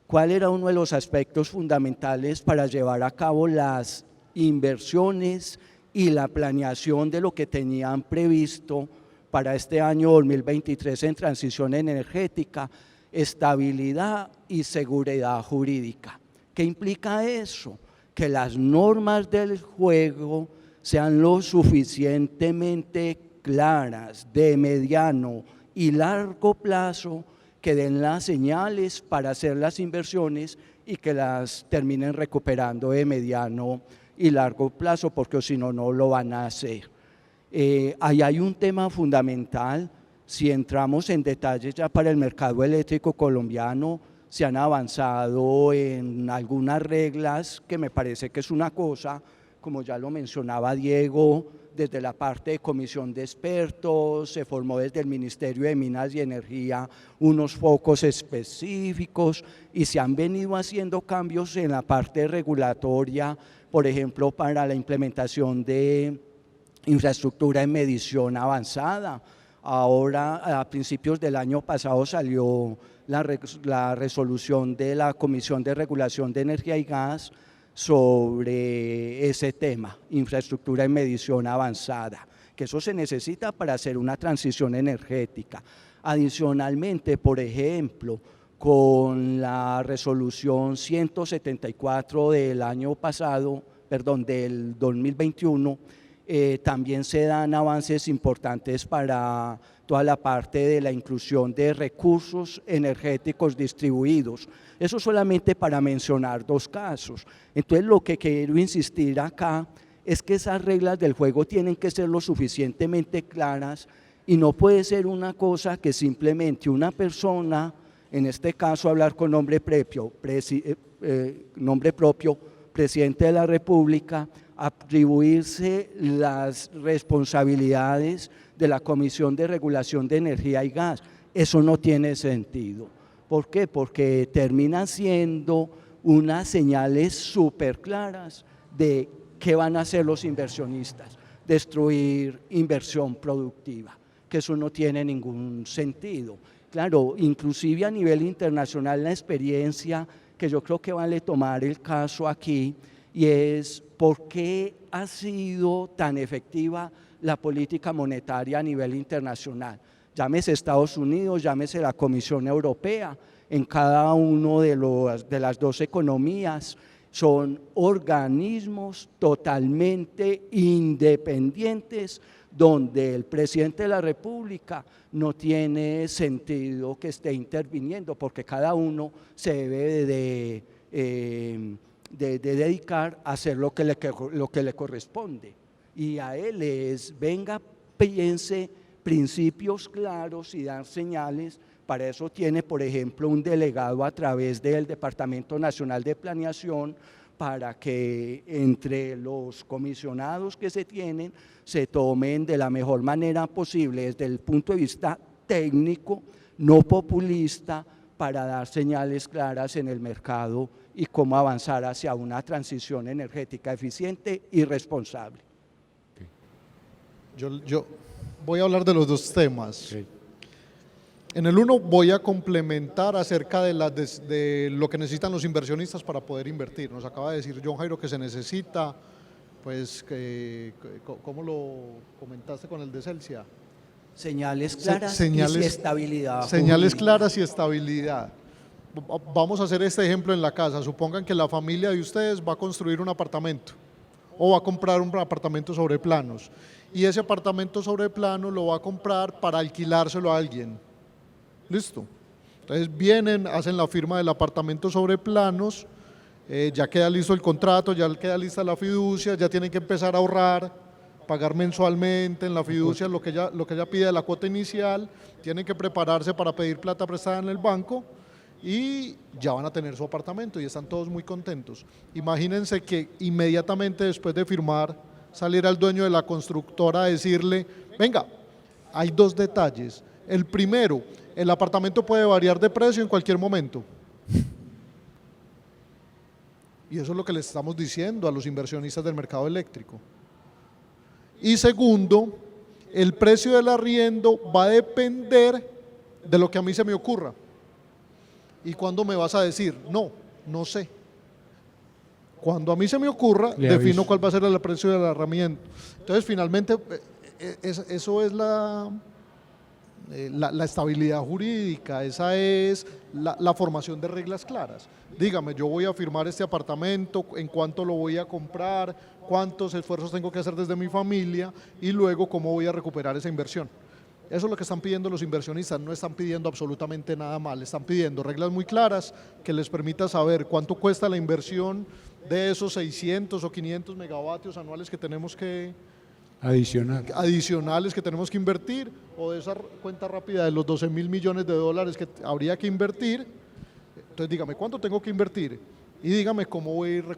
S2: ¿Cuál era uno de los aspectos fundamentales para llevar a cabo las inversiones y la planeación de lo que tenían previsto para este año 2023 en transición energética? Estabilidad y seguridad jurídica. ¿Qué implica eso? Que las normas del juego sean lo suficientemente claras, de mediano y largo plazo, que den las señales para hacer las inversiones y que las terminen recuperando de mediano y largo plazo, porque si no, no lo van a hacer. Ahí hay un tema fundamental. Si entramos en detalles ya para el mercado eléctrico colombiano, se han avanzado en algunas reglas que me parece que es una cosa, como ya lo mencionaba Diego, desde la parte de comisión de expertos, se formó desde el Ministerio de Minas y Energía unos focos específicos y se han venido haciendo cambios en la parte regulatoria, por ejemplo, para la implementación de infraestructura en medición avanzada. Ahora, a principios del año pasado salió la resolución de la Comisión de Regulación de Energía y Gas sobre ese tema, infraestructura en medición avanzada, que eso se necesita para hacer una transición energética. Adicionalmente, por ejemplo, con la resolución 174 del año pasado, perdón, del 2021, también se dan avances importantes para toda la parte de la inclusión de recursos energéticos distribuidos. Eso solamente para mencionar dos casos. Entonces, lo que quiero insistir acá es que esas reglas del juego tienen que ser lo suficientemente claras y no puede ser una cosa que simplemente una persona, en este caso hablar con nombre propio, presidente de la República, atribuirse las responsabilidades de la Comisión de Regulación de Energía y Gas. Eso no tiene sentido. ¿Por qué? Porque terminan siendo unas señales súper claras de qué van a hacer los inversionistas, destruir inversión productiva, que eso no tiene ningún sentido. Claro, inclusive a nivel internacional la experiencia que yo creo que vale tomar el caso aquí, y es por qué ha sido tan efectiva la política monetaria a nivel internacional. Llámese Estados Unidos, llámese la Comisión Europea, en cada uno de las dos economías son organismos totalmente independientes donde el presidente de la República no tiene sentido que esté interviniendo, porque cada uno se debe de dedicar a hacer lo que le corresponde, y a él es, venga, piense principios claros y dar señales. Para eso tiene, por ejemplo, un delegado a través del Departamento Nacional de Planeación, para que entre los comisionados que se tienen se tomen de la mejor manera posible desde el punto de vista técnico, no populista, para dar señales claras en el mercado y cómo avanzar hacia una transición energética eficiente y responsable.
S4: Yo voy a hablar de los dos temas.
S1: Sí.
S4: En el uno voy a complementar acerca de lo que necesitan los inversionistas para poder invertir. Nos acaba de decir John Jairo que se necesita, pues, ¿cómo lo comentaste con el de Celsia?
S2: Señales claras y estabilidad.
S4: Señales
S2: jurídica.
S4: claras y estabilidad. Vamos a hacer este ejemplo en la casa. Supongan que la familia de ustedes va a construir un apartamento o va a comprar un apartamento sobre planos. Y ese apartamento sobre plano lo va a comprar para alquilárselo a alguien. ¿Listo? Entonces vienen, hacen la firma del apartamento sobre planos, ya queda listo el contrato, ya queda lista la fiducia, ya tienen que empezar a ahorrar, pagar mensualmente en la fiducia lo que ella pide de la cuota inicial, tienen que prepararse para pedir plata prestada en el banco y ya van a tener su apartamento y están todos muy contentos. Imagínense que inmediatamente después de firmar saliera el dueño de la constructora a decirle, venga, hay dos detalles. El primero, el apartamento puede variar de precio en cualquier momento. Y eso es lo que les estamos diciendo a los inversionistas del mercado eléctrico. Y segundo, el precio del arriendo va a depender de lo que a mí se me ocurra. ¿Y cuándo me vas a decir? No, no sé. Cuando a mí se me ocurra, defino cuál va a ser el precio del arrendamiento. Entonces, finalmente, eso es la estabilidad jurídica, esa es la formación de reglas claras. Dígame, yo voy a firmar este apartamento, en cuánto lo voy a comprar, cuántos esfuerzos tengo que hacer desde mi familia y luego cómo voy a recuperar esa inversión. Eso es lo que están pidiendo los inversionistas, no están pidiendo absolutamente nada mal, están pidiendo reglas muy claras que les permita saber cuánto cuesta la inversión de esos 600 o 500 megavatios anuales que tenemos que adicionales que tenemos que invertir, o de esa cuenta rápida de los 12.000 millones de dólares que habría que invertir. Entonces dígame cuánto tengo que invertir y dígame cómo voy a ir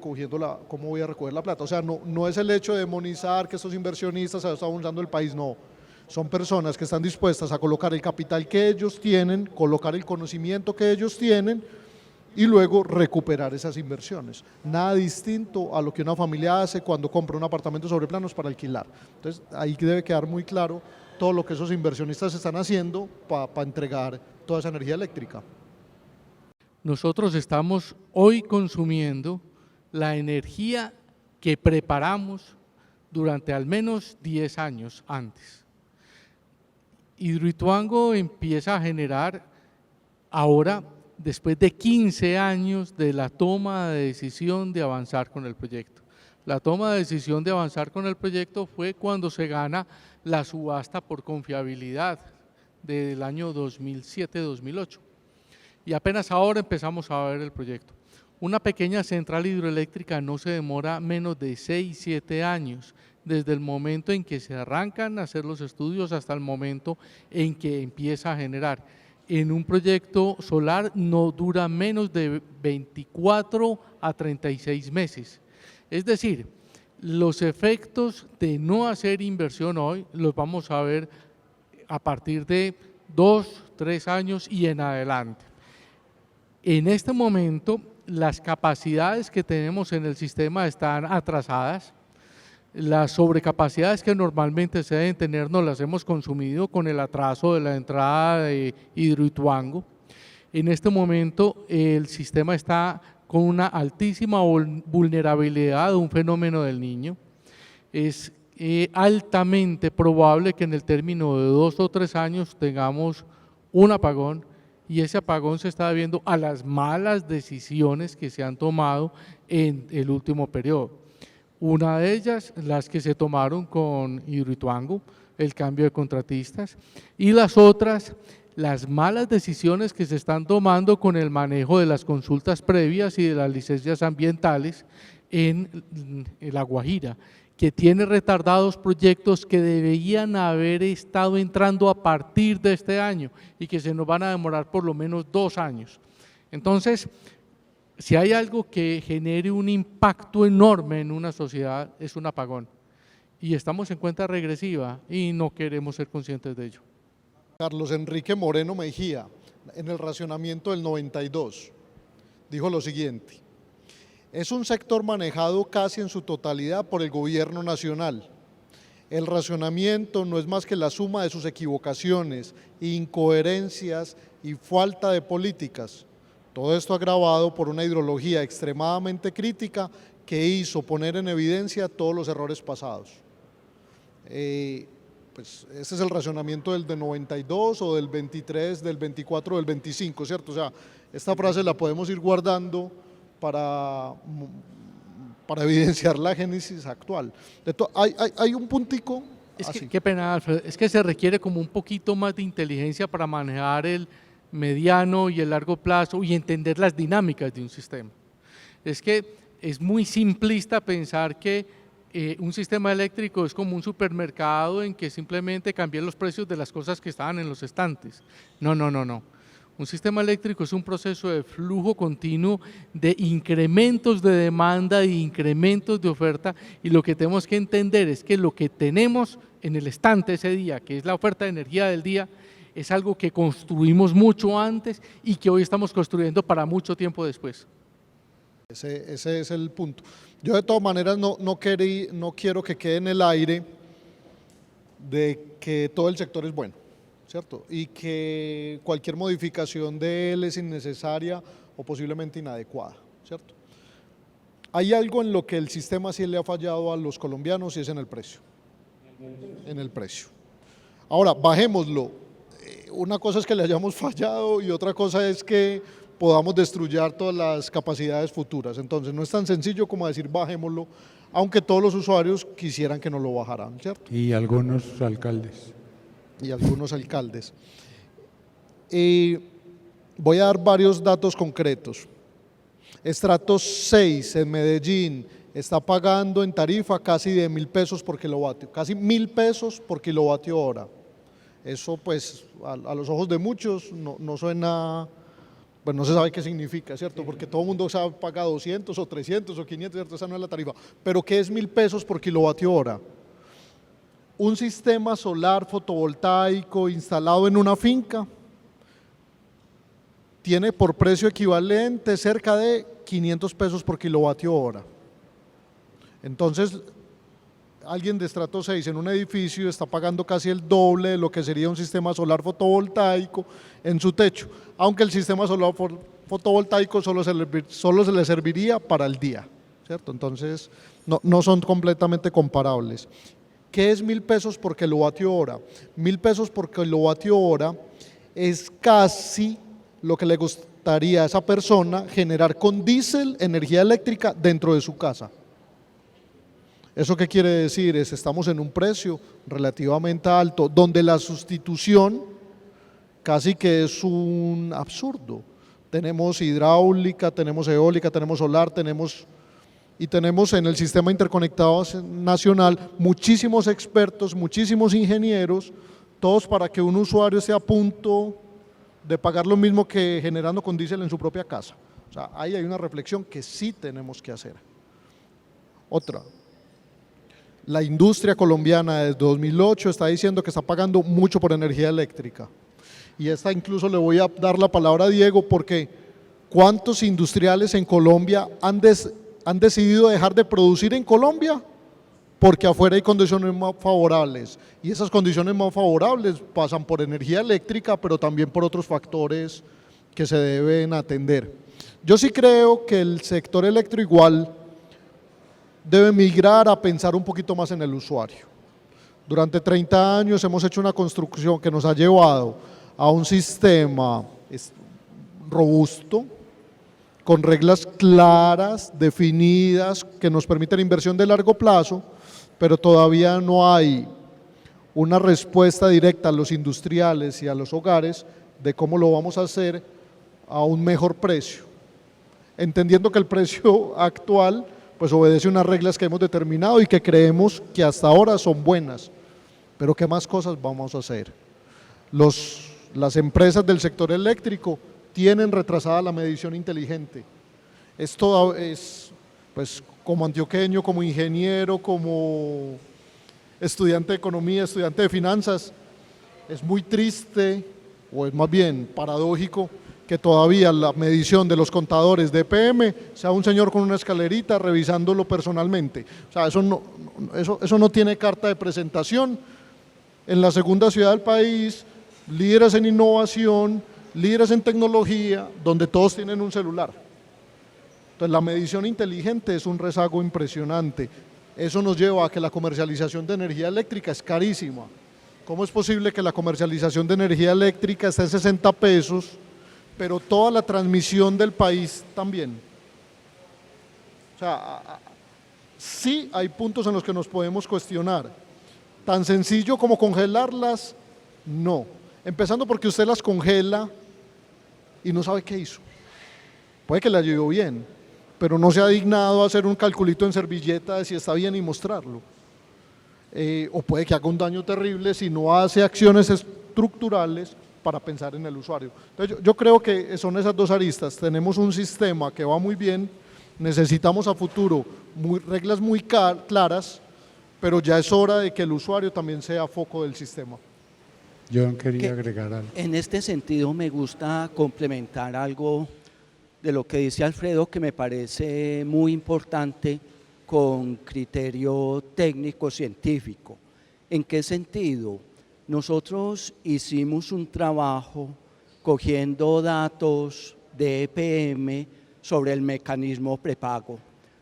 S4: cómo voy a recoger la plata. O sea, no es el hecho de demonizar que estos inversionistas están usando el país, no. Son personas que están dispuestas a colocar el capital que ellos tienen, colocar el conocimiento que ellos tienen y luego recuperar esas inversiones. Nada distinto a lo que una familia hace cuando compra un apartamento sobre planos para alquilar. Entonces, ahí debe quedar muy claro todo lo que esos inversionistas están haciendo para entregar toda esa energía eléctrica.
S3: Nosotros estamos hoy consumiendo la energía que preparamos durante al menos 10 años antes. Hidroituango empieza a generar ahora, después de 15 años de la toma de decisión de avanzar con el proyecto. La toma de decisión de avanzar con el proyecto fue cuando se gana la subasta por confiabilidad del año 2007-2008. Y apenas ahora empezamos a ver el proyecto. Una pequeña central hidroeléctrica no se demora menos de 6-7 años, desde el momento en que se arrancan a hacer los estudios hasta el momento en que empieza a generar. En un proyecto solar no dura menos de 24 a 36 meses. Es decir, los efectos de no hacer inversión hoy los vamos a ver a partir de 2, 3 años y en adelante. En este momento, las capacidades que tenemos en el sistema están atrasadas. Las sobrecapacidades que normalmente se deben tener no las hemos consumido con el atraso de la entrada de Hidroituango. En este momento el sistema está con una altísima vulnerabilidad de un fenómeno del Niño. Es altamente probable que en el término de 2 o 3 años tengamos un apagón y ese apagón se está debiendo a las malas decisiones que se han tomado en el último periodo. Una de ellas, las que se tomaron con Hidroituango, el cambio de contratistas, y las otras, las malas decisiones que se están tomando con el manejo de las consultas previas y de las licencias ambientales en La Guajira, que tiene retardados proyectos que deberían haber estado entrando a partir de este año y que se nos van a demorar por lo menos 2 años. Entonces, Si hay algo que genere un impacto enorme en una sociedad, es un apagón. Y estamos en cuenta regresiva y no queremos ser conscientes de ello.
S4: Carlos Enrique Moreno Mejía, en el racionamiento del 92, dijo lo siguiente: es un sector manejado casi en su totalidad por el gobierno nacional. El racionamiento no es más que la suma de sus equivocaciones, incoherencias y falta de políticas. Todo esto agravado por una ideología extremadamente crítica que hizo poner en evidencia todos los errores pasados. Pues ese es el racionamiento del de 92 o del 23, del 24 o del 25, ¿cierto? O sea, esta frase la podemos ir guardando para evidenciar la génesis actual. Hay un puntico.
S3: Es que,
S4: así.
S3: qué pena, Alfredo, es que se requiere como un poquito más de inteligencia para manejar el mediano y el largo plazo y entender las dinámicas de un sistema. Es que es muy simplista pensar que un sistema eléctrico es como un supermercado en que simplemente cambian los precios de las cosas que estaban en los estantes. No, no, no, no. Un sistema eléctrico es un proceso de flujo continuo de incrementos de demanda e incrementos de oferta, y lo que tenemos que entender es que lo que tenemos en el estante ese día, que es la oferta de energía del día, es algo que construimos mucho antes y que hoy estamos construyendo para mucho tiempo después.
S4: Ese es el punto. Yo de todas maneras no quiero que quede en el aire de que todo el sector es bueno, ¿cierto? Y que cualquier modificación de él es innecesaria o posiblemente inadecuada, ¿cierto? Hay algo en lo que el sistema sí le ha fallado a los colombianos y es en el precio. En el precio. Ahora, bajémoslo. Una cosa es que le hayamos fallado y otra cosa es que podamos destruir todas las capacidades futuras. Entonces no es tan sencillo como decir bajémoslo, aunque todos los usuarios quisieran que nos lo bajaran, ¿cierto?
S1: Y algunos alcaldes.
S4: Y algunos alcaldes. Voy a dar varios datos concretos. Estrato 6 en Medellín está pagando en tarifa casi de 1.000 pesos por kilovatio, casi 1.000 pesos por kilovatio hora. Eso pues a los ojos de muchos no suena, pues no se sabe qué significa, ¿cierto? Porque todo el mundo sabe paga 200 o 300 o 500, ¿cierto? Esa no es la tarifa. Pero ¿qué es 1.000 pesos por kilovatio hora? Un sistema solar fotovoltaico instalado en una finca tiene por precio equivalente cerca de 500 pesos por kilovatio hora. Entonces, alguien de estrato 6 en un edificio está pagando casi el doble de lo que sería un sistema solar fotovoltaico en su techo, aunque el sistema solar fotovoltaico solo se le serviría para el día, ¿cierto? Entonces, no son completamente comparables. ¿Qué es 1.000 pesos por kilovatio hora? 1.000 pesos por kilovatio hora es casi lo que le gustaría a esa persona generar con diésel energía eléctrica dentro de su casa. ¿Eso qué quiere decir? Estamos en un precio relativamente alto, donde la sustitución casi que es un absurdo. Tenemos hidráulica, tenemos eólica, tenemos solar, tenemos en el sistema interconectado nacional muchísimos expertos, muchísimos ingenieros, todos para que un usuario esté a punto de pagar lo mismo que generando con diésel en su propia casa. O sea, ahí hay una reflexión que sí tenemos que hacer. Otra. La industria colombiana desde 2008 está diciendo que está pagando mucho por energía eléctrica. Y esta incluso le voy a dar la palabra a Diego, porque ¿cuántos industriales en Colombia han decidido dejar de producir en Colombia? Porque afuera hay condiciones más favorables. Y esas condiciones más favorables pasan por energía eléctrica, pero también por otros factores que se deben atender. Yo sí creo que el sector eléctrico igual debe migrar a pensar un poquito más en el usuario. Durante 30 años hemos hecho una construcción que nos ha llevado a un sistema robusto, con reglas claras, definidas, que nos permiten inversión de largo plazo, pero todavía no hay una respuesta directa a los industriales y a los hogares de cómo lo vamos a hacer a un mejor precio, entendiendo que el precio actual pues obedece unas reglas que hemos determinado y que creemos que hasta ahora son buenas, pero ¿qué más cosas vamos a hacer? Las empresas del sector eléctrico tienen retrasada la medición inteligente Pues como antioqueño, como ingeniero, como estudiante de economía, estudiante de finanzas, es muy triste, o es más bien paradójico, que todavía la medición de los contadores de EPM sea un señor con una escalerita revisándolo personalmente. O sea, eso no tiene carta de presentación. En la segunda ciudad del país, líderes en innovación, líderes en tecnología, donde todos tienen un celular. Entonces, la medición inteligente es un rezago impresionante. Eso nos lleva a que la comercialización de energía eléctrica es carísima. ¿Cómo es posible que la comercialización de energía eléctrica esté en 60 pesos, pero toda la transmisión del país también? O sea, sí hay puntos en los que nos podemos cuestionar. Tan sencillo como congelarlas, no. Empezando porque usted las congela y no sabe qué hizo. Puede que le haya ido bien, pero no se ha dignado a hacer un calculito en servilleta de si está bien y mostrarlo. O puede que haga un daño terrible si no hace acciones estructurales para pensar en el usuario. Entonces, yo creo que son esas dos aristas. Tenemos un sistema que va muy bien, necesitamos a futuro reglas muy claras, pero ya es hora de que el usuario también sea foco del sistema.
S1: Yo quería agregar algo.
S2: En este sentido me gusta complementar algo de lo que dice Alfredo, que me parece muy importante con criterio técnico científico. ¿En qué sentido? Nosotros hicimos un trabajo cogiendo datos de EPM sobre el mecanismo prepago,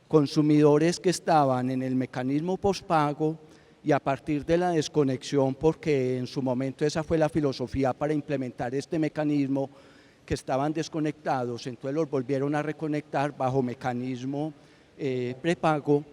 S2: consumidores que estaban en el mecanismo pospago, y a partir de la desconexión, porque en su momento esa fue la filosofía para implementar este mecanismo, que estaban desconectados, entonces los volvieron a reconectar bajo mecanismo prepago,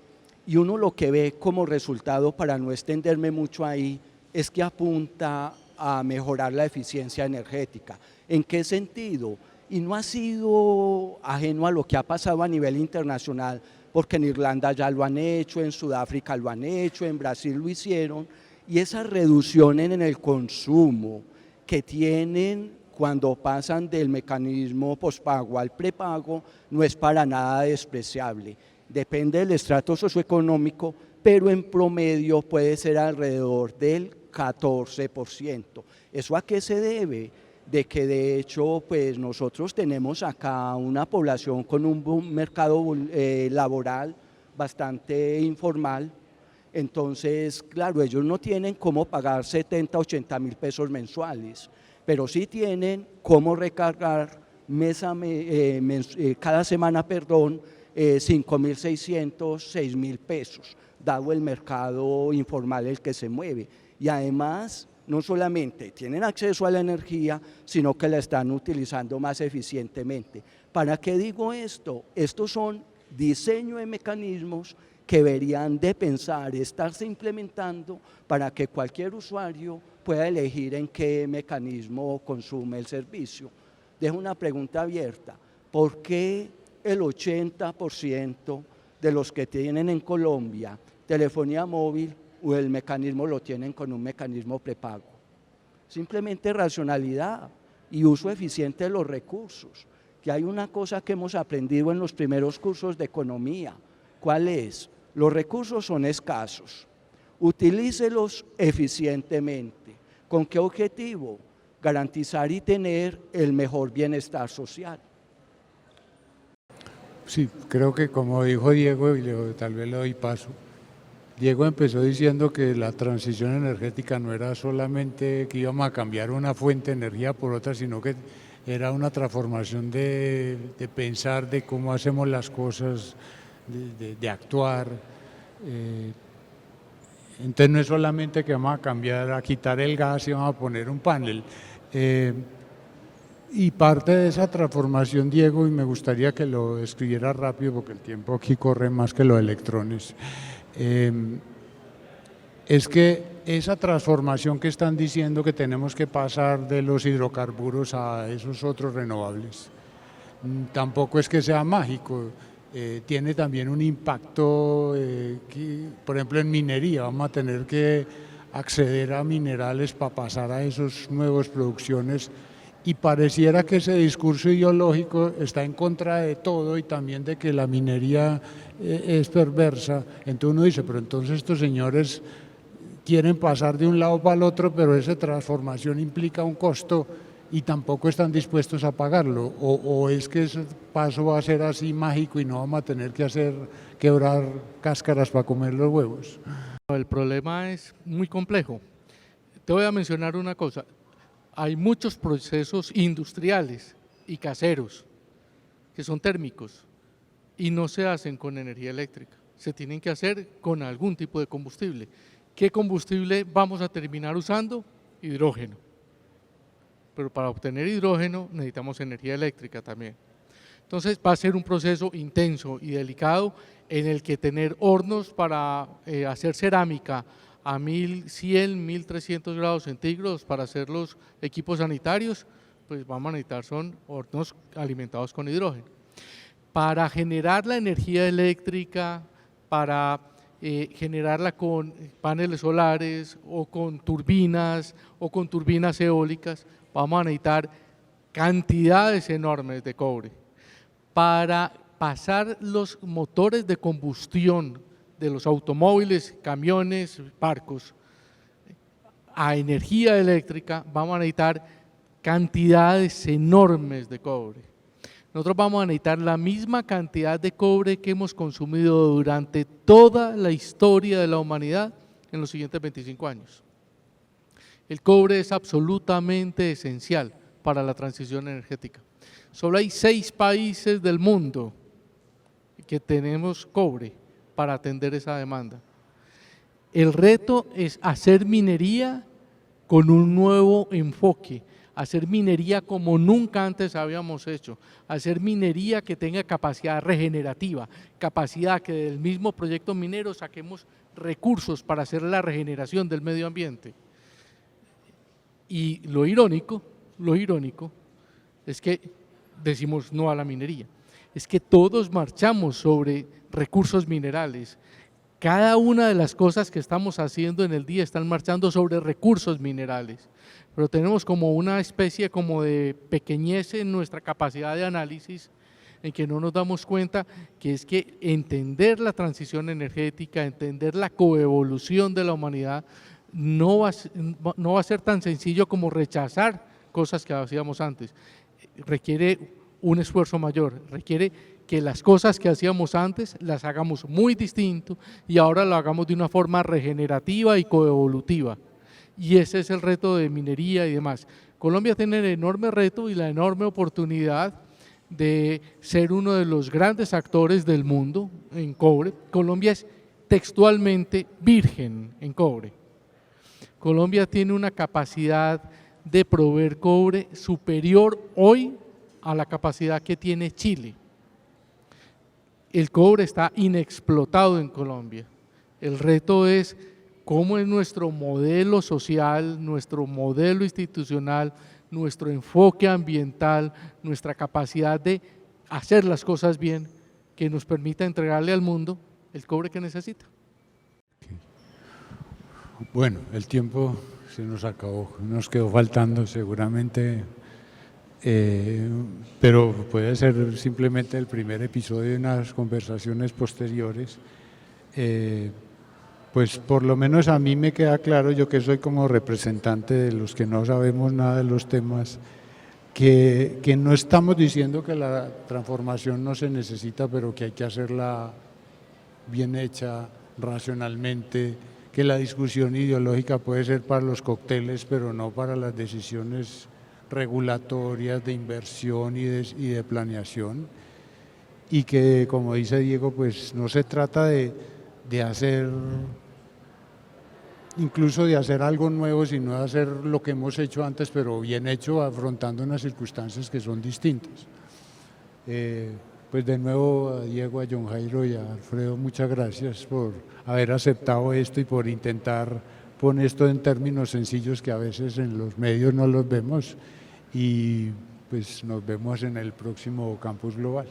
S2: y uno lo que ve como resultado, para no extenderme mucho ahí, es que apunta a mejorar la eficiencia energética. ¿En qué sentido? Y no ha sido ajeno a lo que ha pasado a nivel internacional, porque en Irlanda ya lo han hecho, en Sudáfrica lo han hecho, en Brasil lo hicieron, y esa reducción en el consumo que tienen cuando pasan del mecanismo pospago al prepago no es para nada despreciable. Depende del estrato socioeconómico, pero en promedio puede ser alrededor del 14%. ¿Eso a qué se debe? De que de hecho pues nosotros tenemos acá una población con un mercado laboral bastante informal. Entonces, claro, ellos no tienen cómo pagar 70, 80 mil pesos mensuales, pero sí tienen cómo recargar cada semana, 5.600, 6.000 pesos, dado el mercado informal el que se mueve. Y además, no solamente tienen acceso a la energía, sino que la están utilizando más eficientemente. ¿Para qué digo esto? Estos son diseño de mecanismos que deberían de pensar, estarse implementando para que cualquier usuario pueda elegir en qué mecanismo consume el servicio. Dejo una pregunta abierta. ¿Por qué el 80% de los que tienen en Colombia telefonía móvil o el mecanismo lo tienen con un mecanismo prepago? Simplemente racionalidad y uso eficiente de los recursos. Que hay una cosa que hemos aprendido en los primeros cursos de economía. ¿Cuál es? Los recursos son escasos. Utilícelos eficientemente. ¿Con qué objetivo? Garantizar y tener el mejor bienestar social.
S1: Sí, creo que como dijo Diego, y tal vez le doy paso, Diego empezó diciendo que la transición energética no era solamente que íbamos a cambiar una fuente de energía por otra, sino que era una transformación de pensar de cómo hacemos las cosas, de actuar. Entonces no es solamente que vamos a cambiar, a quitar el gas y vamos a poner un panel. Y parte de esa transformación, Diego, y me gustaría que lo escribiera rápido porque el tiempo aquí corre más que los electrones, es que esa transformación que están diciendo que tenemos que pasar de los hidrocarburos a esos otros renovables, tampoco es que sea mágico, tiene también un impacto, por ejemplo en minería, vamos a tener que acceder a minerales para pasar a esas nuevas producciones y pareciera que ese discurso ideológico está en contra de todo y también de que la minería es perversa. Entonces uno dice, pero entonces estos señores quieren pasar de un lado para el otro, pero esa transformación implica un costo y tampoco están dispuestos a pagarlo, o es que ese paso va a ser así mágico y no vamos a tener que quebrar cáscaras para comer los huevos.
S3: El problema es muy complejo. Te voy a mencionar una cosa, hay muchos procesos industriales y caseros que son térmicos y no se hacen con energía eléctrica, se tienen que hacer con algún tipo de combustible. ¿Qué combustible vamos a terminar usando? Hidrógeno. Pero para obtener hidrógeno necesitamos energía eléctrica también. Entonces va a ser un proceso intenso y delicado en el que tener hornos para hacer cerámica a 1100, 1300 grados centígrados para hacer los equipos sanitarios, pues vamos a necesitar son hornos alimentados con hidrógeno. Para generar la energía eléctrica, para generarla con paneles solares o con turbinas eólicas, vamos a necesitar cantidades enormes de cobre. Para pasar los motores de combustión de los automóviles, camiones, barcos a energía eléctrica, vamos a necesitar cantidades enormes de cobre. Nosotros vamos a necesitar la misma cantidad de cobre que hemos consumido durante toda la historia de la humanidad en los siguientes 25 años. El cobre es absolutamente esencial para la transición energética. Solo hay 6 países del mundo que tenemos cobre para atender esa demanda. El reto es hacer minería con un nuevo enfoque, hacer minería como nunca antes habíamos hecho, hacer minería que tenga capacidad regenerativa, capacidad que del mismo proyecto minero saquemos recursos para hacer la regeneración del medio ambiente. Y lo irónico es que decimos no a la minería, es que todos marchamos sobre recursos minerales. Cada una de las cosas que estamos haciendo en el día están marchando sobre recursos minerales, pero tenemos como una especie como de pequeñez en nuestra capacidad de análisis, en que no nos damos cuenta que es que entender la transición energética, entender la coevolución de la humanidad, no va a ser tan sencillo como rechazar cosas que hacíamos antes. Requiere un esfuerzo mayor, requiere que las cosas que hacíamos antes las hagamos muy distinto y ahora lo hagamos de una forma regenerativa y coevolutiva. Y ese es el reto de minería y demás. Colombia tiene el enorme reto y la enorme oportunidad de ser uno de los grandes actores del mundo en cobre. Colombia es textualmente virgen en cobre. Colombia tiene una capacidad de proveer cobre superior hoy a la capacidad que tiene Chile. El cobre está inexplotado en Colombia. El reto es cómo es nuestro modelo social, nuestro modelo institucional, nuestro enfoque ambiental, nuestra capacidad de hacer las cosas bien, que nos permita entregarle al mundo el cobre que necesita.
S1: Bueno, el tiempo se nos acabó, nos quedó faltando seguramente, pero puede ser simplemente el primer episodio de unas conversaciones posteriores. Pues por lo menos a mí me queda claro, yo que soy como representante de los que no sabemos nada de los temas, que no estamos diciendo que la transformación no se necesita, pero que hay que hacerla bien hecha, racionalmente, que la discusión ideológica puede ser para los cócteles, pero no para las decisiones regulatorias de inversión y de planeación, y que, como dice Diego, pues no se trata de hacer, incluso de hacer algo nuevo, sino de hacer lo que hemos hecho antes, pero bien hecho, afrontando unas circunstancias que son distintas. Pues de nuevo a Diego, a John Jairo y a Alfredo, muchas gracias por haber aceptado esto y por intentar poner esto en términos sencillos que a veces en los medios no los vemos, y pues nos vemos en el próximo Campus Global.